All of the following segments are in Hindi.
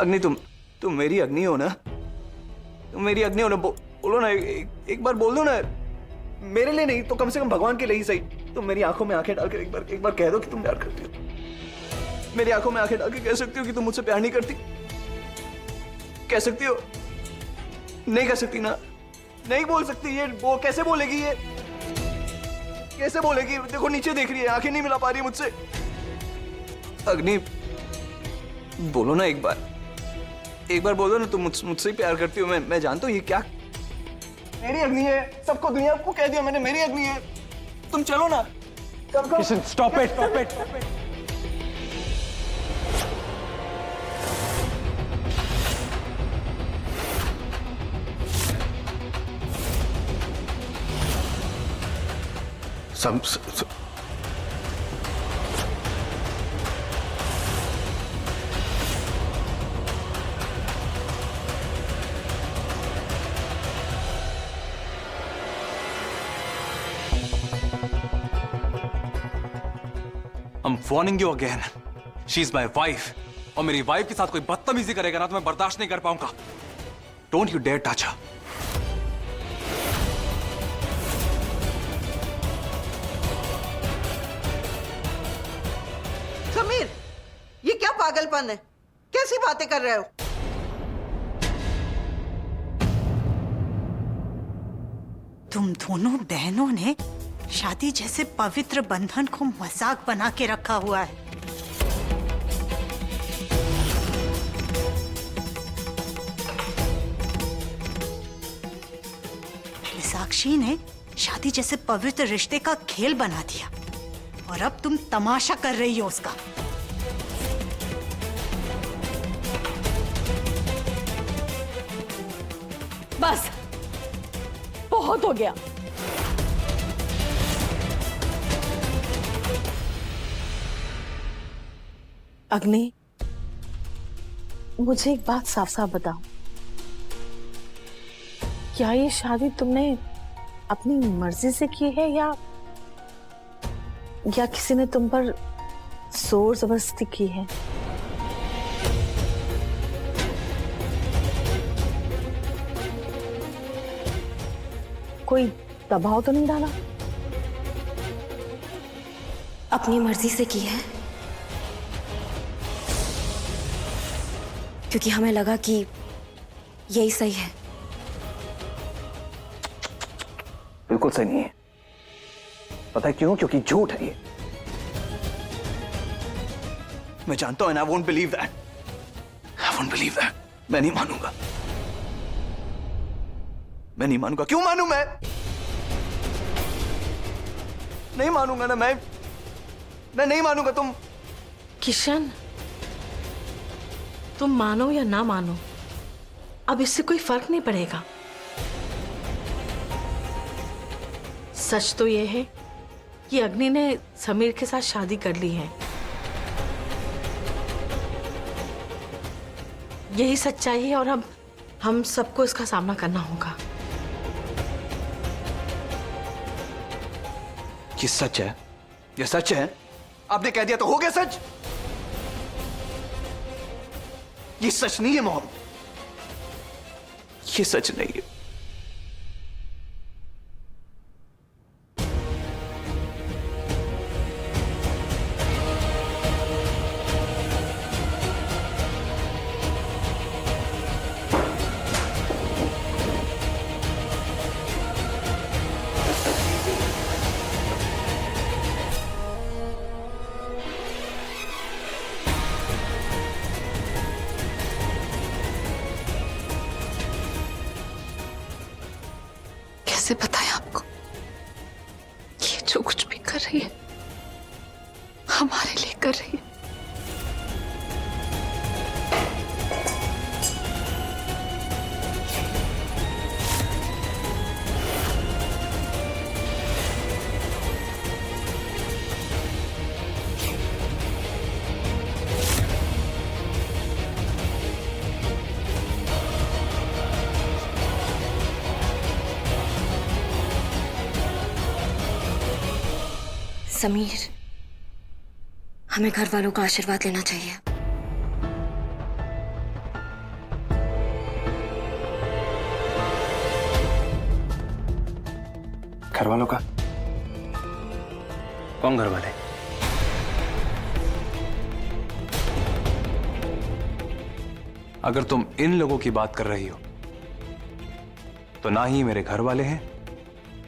अग्नि तुम मेरी अग्नि हो ना, तुम मेरी अग्नि हो ना। बोलो ना, एक बार बोल दो ना, मेरे लिए नहीं तो कम से कम भगवान के लिए ही सही। तुम मेरी आंखों में आंखें डालकर एक बार कह दो कि तुम प्यार करती हो। मेरी आंखों में आंखें डाल के कह सकती हो कि तुम मुझसे प्यार नहीं करती? कह सकती हो? नहीं कह सकती ना? नहीं बोल सकती। ये वो कैसे बोलेगी? ये कैसे बोलेगी? देखो नीचे देख रही है, आंखें नहीं मिला पा रही मुझसे। अग्नि बोलो ना, एक बार बोलो ना, तुम मुझसे ही प्यार करती हो। मैं जानता हूँ ये क्या मेरी अग्नि है। सबको, दुनिया को कह दिया मैंने मेरी अग्नि है। तुम चलो ना। Kishan, stop it. I'm warning you again. She's my wife. और मेरी वाइफ के साथ कोई बदतमीजी करेगा ना तो मैं बर्दाश्त नहीं कर पाऊंगा. Don't you dare touch her. Sameer, ये क्या पागलपन है? कैसी बातें कर रहे हो? तुम दोनों बहनों ने शादी जैसे पवित्र बंधन को मजाक बना के रखा हुआ है। पहले साक्षी ने शादी जैसे पवित्र रिश्ते का खेल बना दिया और अब तुम तमाशा कर रही हो उसका। बस बहुत हो गया। अग्नि, मुझे एक बात साफ साफ बताओ, क्या ये शादी तुमने अपनी मर्जी से की है या किसी ने तुम पर जोर जबरदस्ती की है? कोई दबाव तो नहीं डाला? अपनी मर्जी से की है, क्योंकि हमें लगा कि यही सही है। बिल्कुल सही नहीं है। पता है क्यों? क्योंकि झूठ है ये। मैं जानता हूं, and I won't believe that. I won't believe that. मैं नहीं मानूंगा। मैं नहीं मानूंगा। क्यों मानूं मैं? नहीं मानूंगा ना मैं नहीं मानूंगा। तुम किशन, तुम मानो या ना मानो, अब इससे कोई फर्क नहीं पड़ेगा। सच तो यह है कि अग्नि ने समीर के साथ शादी कर ली है। यही सच्चाई है और अब हम सबको इसका सामना करना होगा। ये सच है। ये सच है। आपने कह दिया तो हो गया सच। ये सच नहीं है मोहन। ये सच नहीं है। कैसे बताएं आपको? ये जो कुछ भी कर रही है हमारे लिए कर रही है। समीर, हमें घर वालों का आशीर्वाद लेना चाहिए। घर वालों का? कौन घर वाले? अगर तुम इन लोगों की बात कर रही हो तो ना ही मेरे घर वाले हैं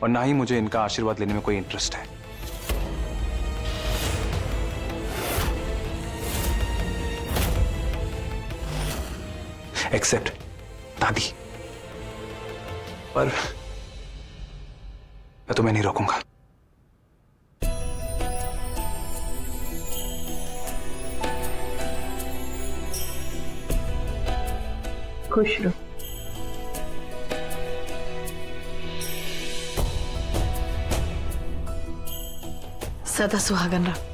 और ना ही मुझे इनका आशीर्वाद लेने में कोई इंटरेस्ट है। एक्सेप्ट दादी। पर मैं तुम्हें नहीं रोकूंगा। खुश रहो। सदा सुहागन रहो।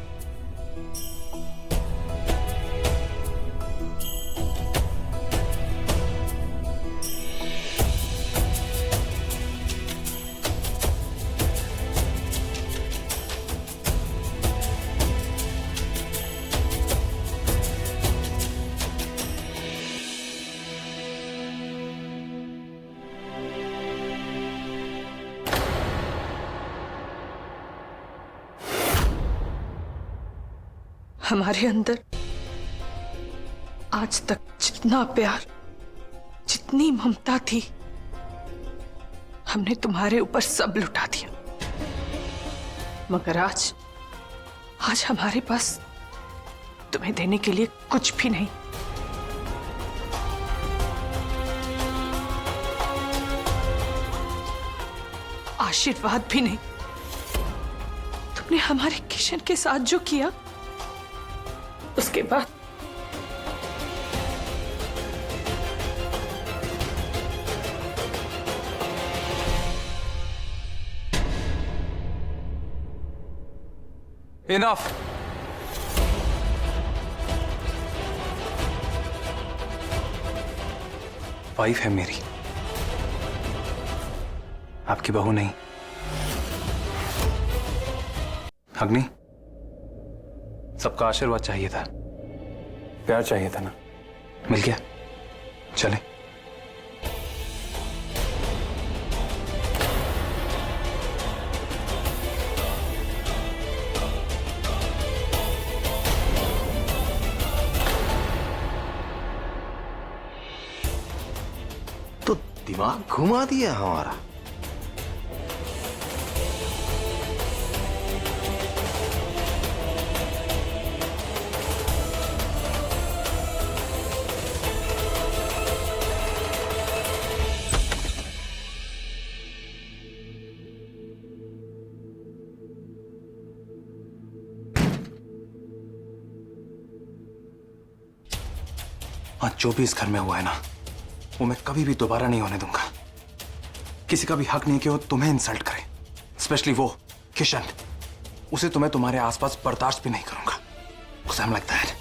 हमारे अंदर आज तक जितना प्यार, जितनी ममता थी, हमने तुम्हारे ऊपर सब लुटा दिया। मगर आज हमारे पास तुम्हें देने के लिए कुछ भी नहीं। आशीर्वाद भी नहीं। तुमने हमारे किशन के साथ जो किया, उसके बाद इनफ। वाइफ है मेरी, आपकी बहू नहीं। अग्नि, सबका आशीर्वाद चाहिए था, प्यार चाहिए था ना, मिल गया। चले। तो दिमाग घुमा दिया हमारा। आज जो भी इस घर में हुआ है ना, वो मैं कभी भी दोबारा नहीं होने दूंगा। किसी का भी हक नहीं कि वो तुम्हें इंसल्ट करे, स्पेशली वो किशन। उसे तुम्हें तुम्हारे आसपास बर्दाश्त भी नहीं करूंगा। Because I'm like that.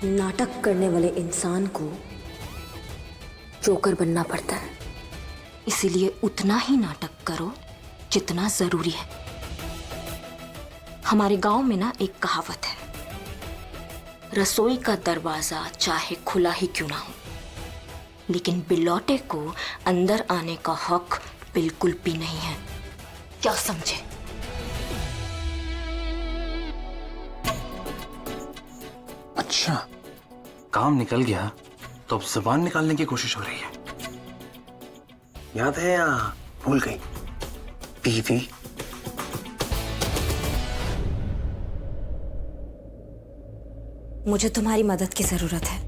नाटक करने वाले इंसान को जोकर बनना पड़ता है, इसीलिए उतना ही नाटक करो जितना जरूरी है। हमारे गांव में ना एक कहावत है, रसोई का दरवाजा चाहे खुला ही क्यों ना हो, लेकिन बिलौटे को अंदर आने का हक बिल्कुल भी नहीं है। क्या समझे? अच्छा, काम निकल गया तो अब जुबान निकालने की कोशिश हो रही है। याद है या भूल गई? बीवी। मुझे तुम्हारी मदद की जरूरत है।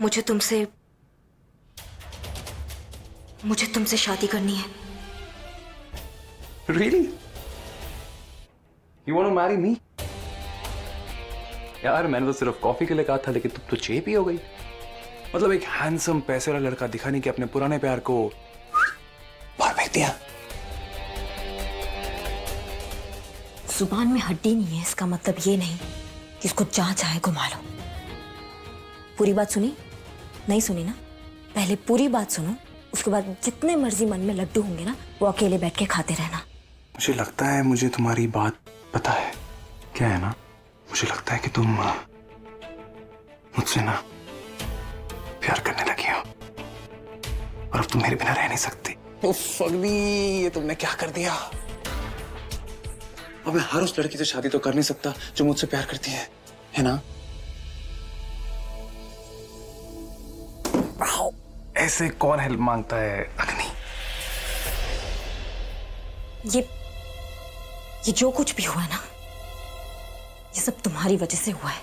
मुझे तुमसे शादी करनी है। Really? You want to marry me? यार मैंने तो सिर्फ कॉफी के लिए कहा था, लेकिन तुम तो चेप ही हो गई। मतलब एक हैंडसम पैसे वाला लड़का दिखाने के अपने पुराने प्यार को बाहर फेंक दिया। जुबान में हड्डी नहीं है, इसका मतलब ये नहीं कि इसको जहां चाहे घुमा लो। पूरी बात सुनी? नहीं सुनी ना? पहले पूरी बात सुनो, उसके बाद जितने मर्जी मन में लड्डू होंगे ना, वो अकेले बैठ के खाते रहना। मुझे लगता है मुझे तुम्हारी बात पता है। क्या है ना, मुझे लगता है कि तुम मुझसे ना प्यार करने लगी हो और अब तुम मेरे बिना रह नहीं सकती। उफ अग्नि, ये तुमने क्या कर दिया? अब मैं हर उस लड़की से शादी तो कर नहीं सकता जो मुझसे प्यार करती है ना? ऐसे कौन हेल्प मांगता है अग्नि? ये जो कुछ भी हुआ है ना, ये सब तुम्हारी वजह से हुआ है।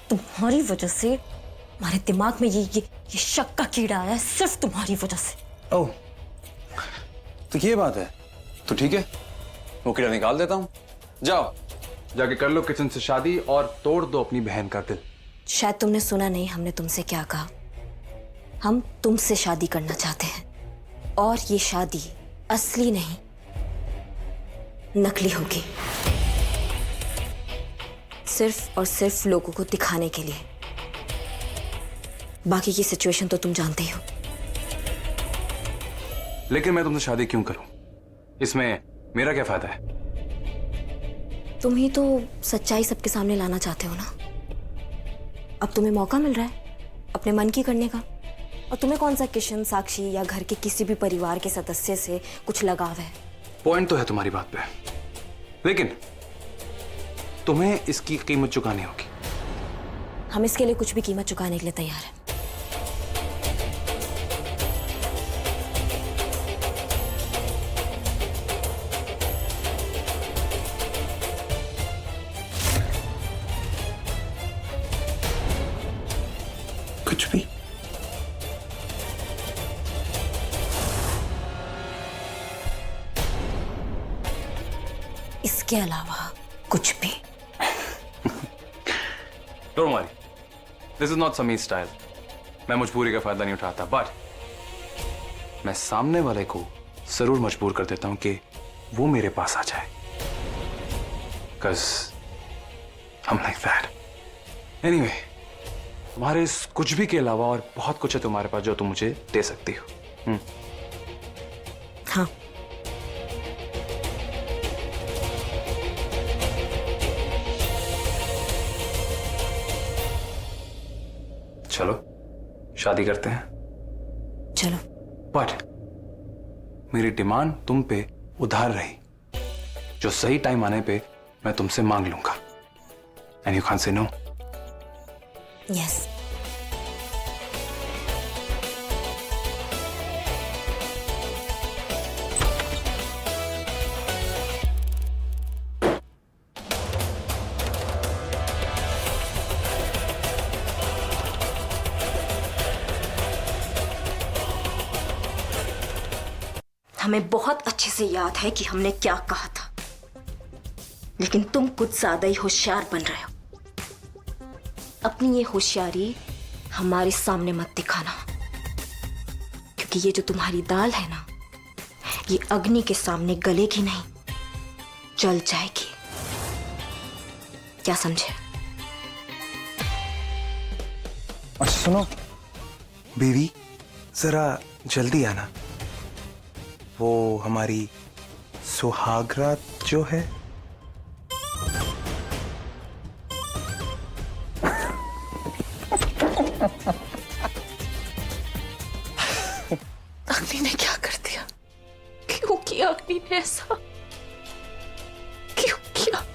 तुम्हारी वजह से हमारे दिमाग में ये शक का कीड़ा आया है, सिर्फ तुम्हारी वजह से। ओह, तो ये बात है। तो ठीक है, वो कीड़ा निकाल देता हूं। जाओ, जाके कर लो किचन से शादी और तोड़ दो अपनी बहन का दिल। शायद तुमने सुना नहीं हमने तुमसे क्या कहा। हम तुमसे शादी करना चाहते हैं, और ये शादी असली नहीं, नकली होगी, सिर्फ और सिर्फ लोगों को दिखाने के लिए। बाकी की सिचुएशन तो तुम जानते ही हो। लेकिन मैं तुमसे शादी क्यों करूं? इसमें मेरा क्या फायदा है? तुम ही तो सच्चाई सबके सामने लाना चाहते हो ना। अब तुम्हें मौका मिल रहा है अपने मन की करने का, और तुम्हें कौन सा किशन, साक्षी या घर के किसी भी परिवार के सदस्य से कुछ लगाव है? पॉइंट तो है तुम्हारी बात पे, लेकिन तुम्हें इसकी कीमत चुकानी होगी। हम इसके लिए कुछ भी कीमत चुकाने के लिए तैयार हैं। कुछ भी? इसके अलावा कुछ भी। Don't worry, this is not Sameer style. मैं मजबूरी का फायदा नहीं उठाता, बट मैं सामने वाले को जरूर मजबूर कर देता हूं कि वो मेरे पास आ जाए, cause I'm like that. Anyway, तुम्हारे इस कुछ भी के अलावा और बहुत कुछ है तुम्हारे पास जो तुम मुझे दे सकती हो। हाँ, चलो शादी करते हैं। चलो। बट मेरी डिमांड तुम पे उधार रही, जो सही टाइम आने पे मैं तुमसे मांग लूंगा। And you can't say no. Yes. हमें बहुत अच्छे से याद है कि हमने क्या कहा था, लेकिन तुम कुछ ज्यादा ही होशियार बन रहे हो। अपनी ये होशियारी हमारे सामने मत दिखाना, क्योंकि ये जो तुम्हारी दाल है ना, ये अग्नि के सामने गलेगी नहीं, जल जाएगी। क्या समझे? अच्छा सुनो बेबी, जरा जल्दी आना। वो हमारी सुहागरात जो है, अग्नि ने क्या कर दिया? क्यों किया अग्नि ने ऐसा? क्यों किया?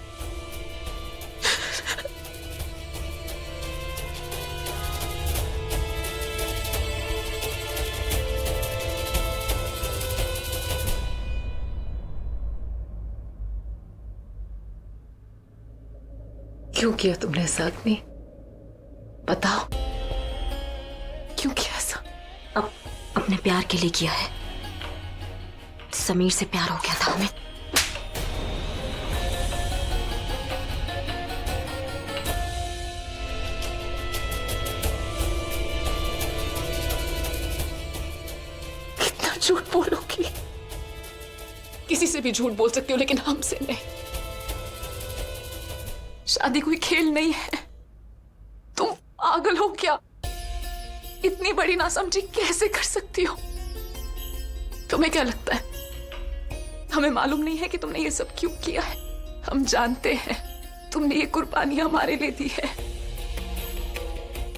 क्यों किया तुमने ऐसा अग्नि? बताओ, क्यों किया ऐसा? अब अपने प्यार के लिए किया है। समीर से प्यार हो गया था हमें। झूठ बोलोगी? किसी से भी झूठ बोल सकती हो, लेकिन हमसे नहीं। शादी कोई खेल नहीं है। तुम पागल हो क्या? इतनी बड़ी नासमझी कैसे कर सकती हो? तुम्हें क्या लगता है हमें मालूम नहीं है कि तुमने ये सब क्यों किया है? हम जानते हैं तुमने ये कुर्बानी हमारे लिए दी है,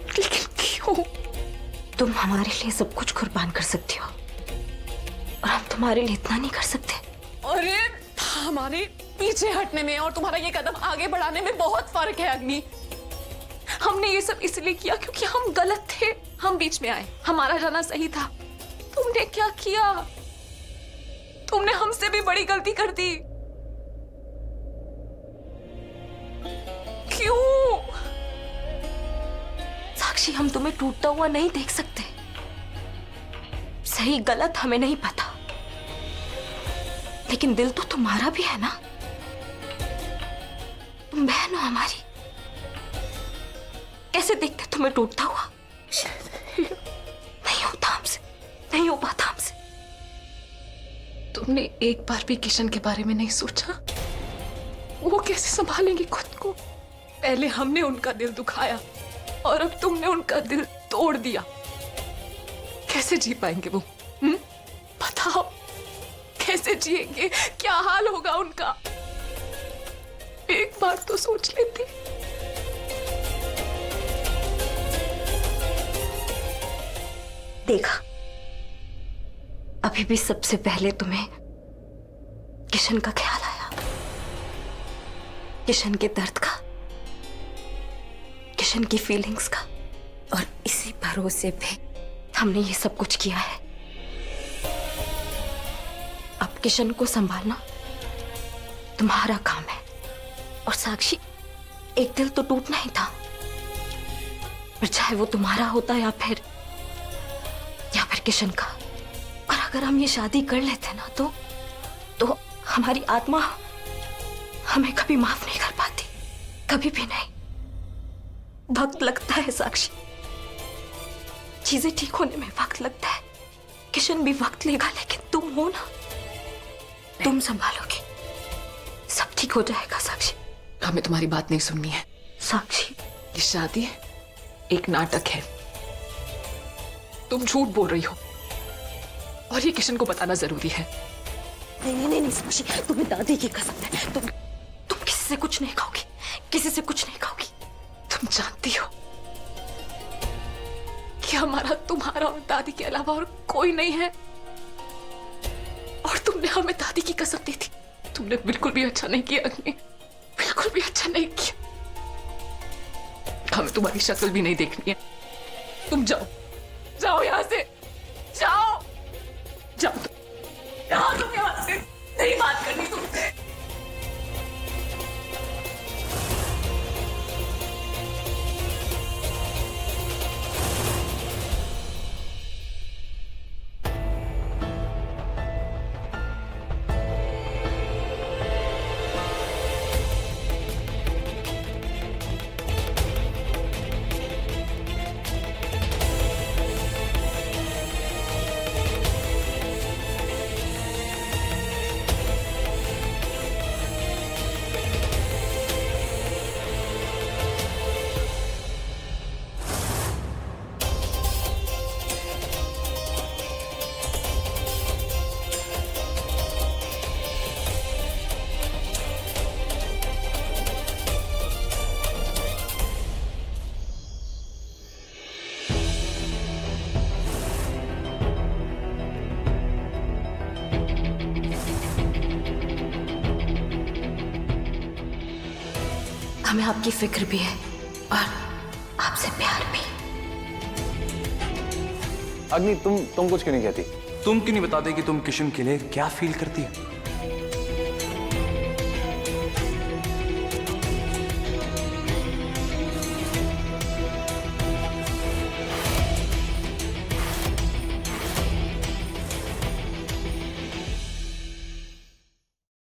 लेकिन क्यों? तुम हमारे लिए सब कुछ कुर्बान कर सकती हो और हम तुम्हारे लिए इतना नहीं कर सकते। अरे हमारे पीछे हटने में और तुम्हारा ये कदम आगे बढ़ाने में बहुत फर्क है अग्नि। हमने ये सब इसलिए किया क्योंकि हम गलत थे, हम बीच में आए, हमारा जाना सही था। तुमने क्या किया? तुमने हमसे भी बड़ी गलती कर दी। क्यों? साक्षी, हम तुम्हें टूटता हुआ नहीं देख सकते। सही गलत हमें नहीं पता, लेकिन दिल तो तुम्हारा भी है ना। तुम बहन हो हमारी, कैसे देखते तुम्हें टूटता हुआ? नहीं होता हमसे, नहीं हो पाता हमसे। तुमने एक बार भी किशन के बारे में नहीं सोचा? वो कैसे संभालेंगे खुद को? पहले हमने उनका दिल दुखाया और अब तुमने उनका दिल तोड़ दिया। कैसे जी पाएंगे वो? बताओ, कैसे जिएंगे? क्या हाल होगा उनका? एक बार तो सोच लेती। देखा, अभी भी सबसे पहले तुम्हें किशन का ख्याल आया, किशन के दर्द का, किशन की फीलिंग्स का, और इसी भरोसे पे हमने ये सब कुछ किया है। अब किशन को संभालना तुम्हारा काम है। और साक्षी, एक दिल तो टूटना ही था, पर चाहे वो तुम्हारा होता या फिर किशन का। और अगर हम ये शादी कर लेते ना तो हमारी आत्मा हमें कभी माफ नहीं कर पाती, कभी भी नहीं। वक्त लगता है साक्षी, चीजें ठीक होने में वक्त लगता है। किशन भी वक्त लेगा, लेकिन तुम हो ना, तुम संभालोगे, सब ठीक हो जाएगा साक्षी। हमें तुम्हारी बात नहीं सुननी है साक्षी। ये शादी एक नाटक है। तुम झूठ बोल रही हो और ये किशन को बताना जरूरी है। नहीं साक्षी, तुम्हें दादी की कसम है, तुम किसी से कुछ नहीं खाओगी, किसी से कुछ नहीं खाओगी। तुम जानती हो कि हमारा तुम्हारा और दादी के अलावा और कोई नहीं है, और तुमने हमें दादी की कसम दी थी। तुमने बिल्कुल भी अच्छा नहीं किया अग्नि, बिल्कुल भी अच्छा नहीं किया। हमें तुम्हारी शक्ल भी नहीं देखनी है। तुम जाओ, जाओ यहां से, जाओ जाओ तुम यहां से, नहीं बात करनी तुमसे। हमें आपकी फिक्र भी है और आपसे प्यार भी। अग्नि, तुम कुछ क्यों नहीं कहती? तुम क्यों नहीं बताते कि तुम किशन के लिए क्या फील करती है?